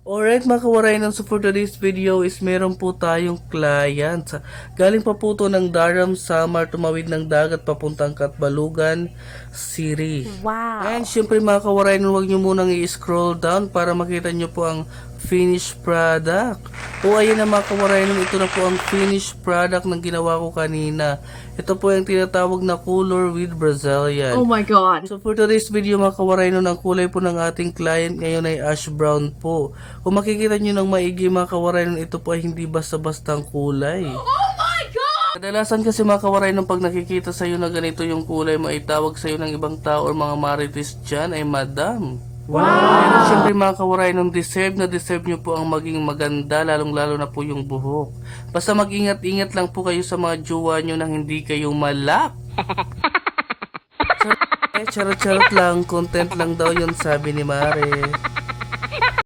Alright mga kawaray, so for today's video is meron po tayong client. Galing pa po to ng Daram, Samar, tumawid ng dagat papuntang Katbalugan City. Wow! And syempre mga kawaray, huwag nyo munang i-scroll down para makita nyo po ang finished product. O ayan na mga kawaray, ito na po ang finished product ng ginawa ko kanina. Ito po yung tinatawag na color with Brazilian. Oh my God! So for today's video mga kawaray, ang kulay po ng ating client ngayon ay ash brown po. Kung makikita nyo ng maigi mga kawaray, ito po ay hindi basta-bastang kulay. Oh my God! Kadalasan kasi mga kawaray, pag nakikita sa'yo na ganito yung kulay, maitawag sa'yo ng ibang tao or mga marites dyan ay madam. Wow! Pero syempre mga kawaray, deserve nyo po ang maging maganda, lalong-lalo na po yung buhok. Basta mag-ingat-ingat lang po kayo sa mga jowa nyo nang hindi kayo malap. Charot-charot lang, content lang daw yun, sabi ni Mare.